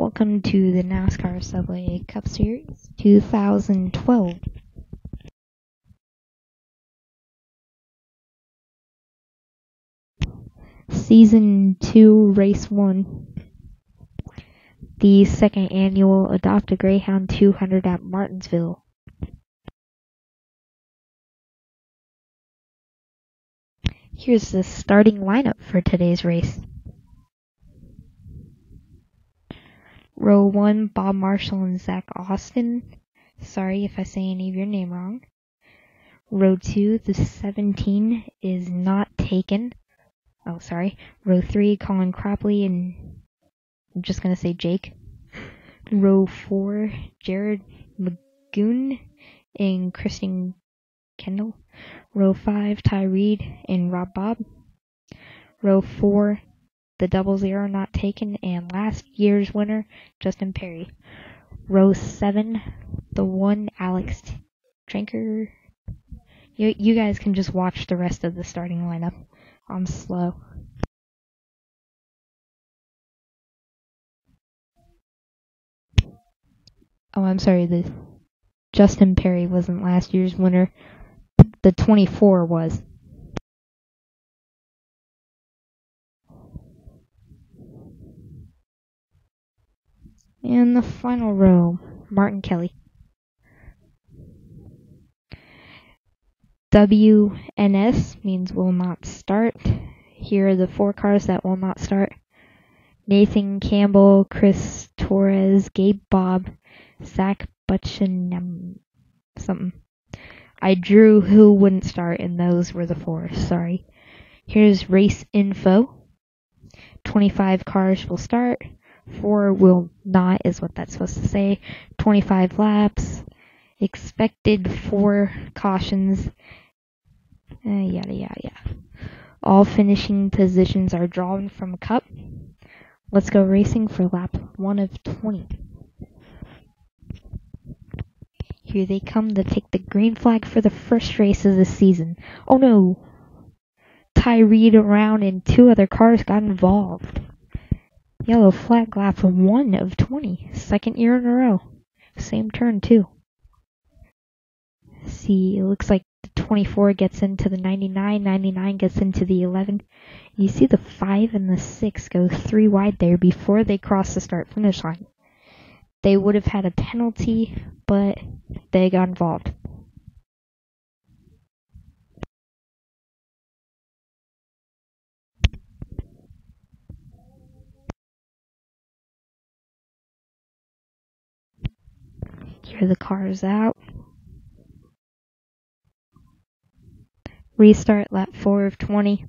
Welcome to the NASCAR Subway Cup Series 2012. Season 2, Race 1. The second annual Adopt a Greyhound 200 at Martinsville. Here's the starting lineup for today's race. Row 1, Bob Marshall and Zach Austin. Sorry if I say any of your name wrong. Row 2, the 17 is not taken. Oh, sorry. Row 3, Colin Cropley and I'm just going to say Jake. Row 4, Jared Magoon and Kristen Kendall. Row 5, Ty Reed and Rob Bob. Row 4, the 00 not taken, and last year's winner, Justin Perry. Row 7, the 1, Alex Drinker. You guys can just watch the rest of the starting lineup. I'm slow. Oh, I'm sorry, the Justin Perry wasn't last year's winner. The 24 was. And the final row, Martin Kelly. WNS means will not start. Here are the 4 cars that will not start. Nathan Campbell, Chris Torres, Gabe Bob, Zach Butchingham, something. I drew who wouldn't start, and those were the 4. Sorry. Here's race info. 25 cars will start. 4 will not, is what that's supposed to say. 25 laps. Expected 4 cautions. Yada, yada, yada. All finishing positions are drawn from Cup. Let's go racing for lap 1 of 20. Here they come to take the green flag for the first race of the season. Oh no! Ty Reed around and 2 other cars got involved. Yellow flag lap 1 of 20. Second year in a row. Same turn too. See, it looks like the 24 gets into the 99, 99 gets into the 11. You see the 5 and the 6 go 3 wide there before they cross the start-finish line. They would have had a penalty, but they got involved. Here are the cars out. Restart lap 4 of 20.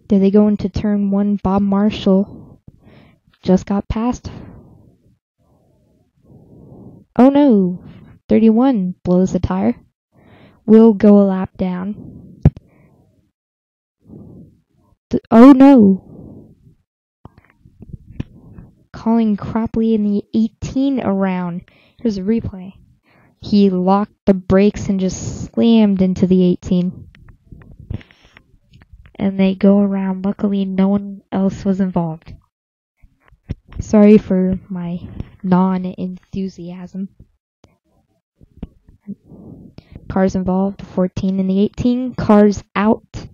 There they go into turn 1. Bob Marshall just got past. Oh no! 31 blows the tire. Will go a lap down. Oh no! Colin Cropley in the 18 around. Here's a replay. He locked the brakes and just slammed into the 18. And they go around. Luckily, no one else was involved. Sorry for my non-enthusiasm. Cars involved, 14 in the 18. Cars out.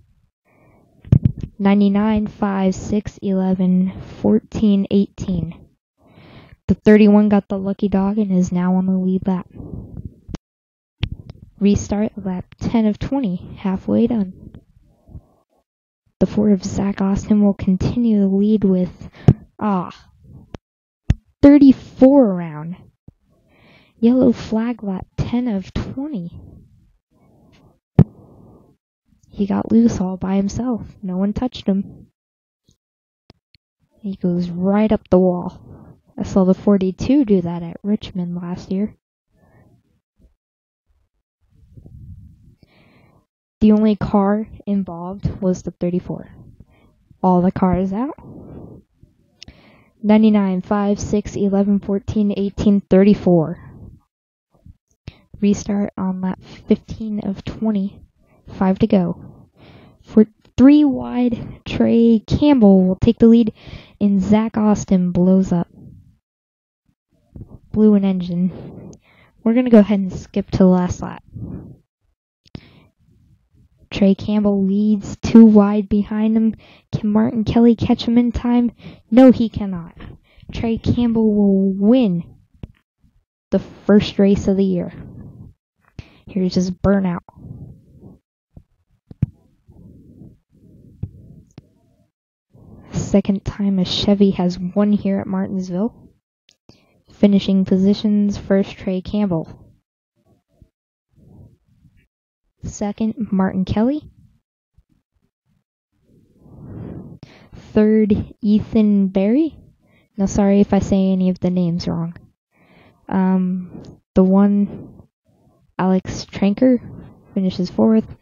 99, 5, 6, 11, 14, 18. The 31 got the lucky dog and is now on the lead lap. Restart lap 10 of 20, halfway done. The 4 of Zach Austin will continue to lead with 34 around. Yellow flag lap 10 of 20. He got loose all by himself. No one touched him. He goes right up the wall. I saw the 42 do that at Richmond last year. The only car involved was the 34. All the cars out. 99, 5, 6, 11, 14, 18, 34. Restart on lap 15 of 20. 5 to go. 3 wide. Trey Campbell will take the lead, and Zach Austin blows up. Blew an engine. We're going to go ahead and skip to the last lap. Trey Campbell leads 2 wide behind him. Can Martin Kelly catch him in time? No, he cannot. Trey Campbell will win the first race of the year. Here's his burnout. Second time a Chevy has won here at Martinsville. Finishing positions, first Trey Campbell. Second, Martin Kelly. Third, Ethan Berry. Now, sorry if I say any of the names wrong. The one, Alex Tranker, finishes 4th.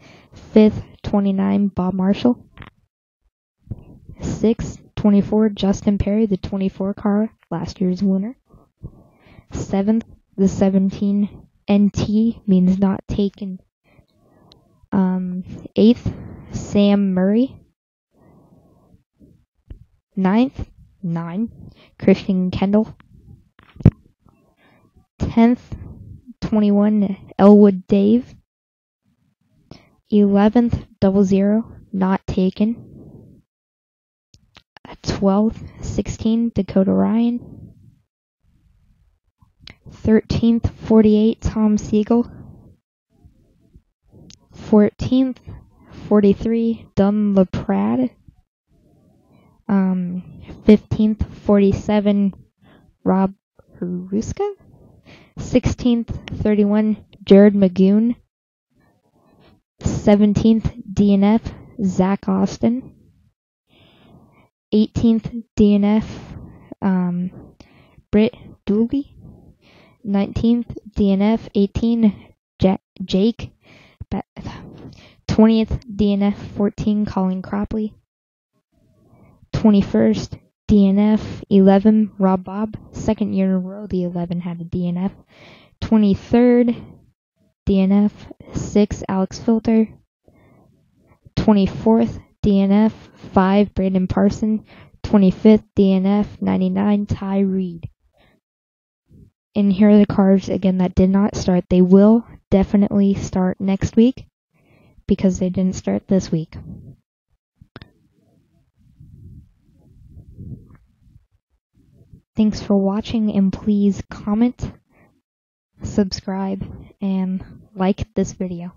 5th, 29, Bob Marshall. 6th, 24, Justin Perry, the 24 car, last year's winner. 7th, the 17, NT, means not taken. 8th, Sam Murray. 9th, 9, Christian Kendall. 10th, 21, Elwood Dave. 11th, 00, not taken. 12th, 16, Dakota Ryan. 13th, 48, Tom Siegel. 14th, 43, Dunn LaPrade. 15th, 47, Rob Haruska. 16th, 31, Jared Magoon. 17th, DNF, Zach Austin. 18th, DNF, Britt Dooley. 19th, DNF, 18, Jake. 20th, DNF, 14, Colin Cropley. 21st, DNF, 11, Rob Bob. Second year in a row, the 11 had a DNF. 23rd, DNF, 6, Alex Filter. 24th, DNF, 5, Brandon Parson. 25th, DNF, 99, Ty Reed. And here are the cars, again, that did not start. They will definitely start next week because they didn't start this week. Thanks for watching, and please comment, subscribe, and like this video.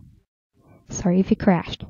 Sorry if you crashed.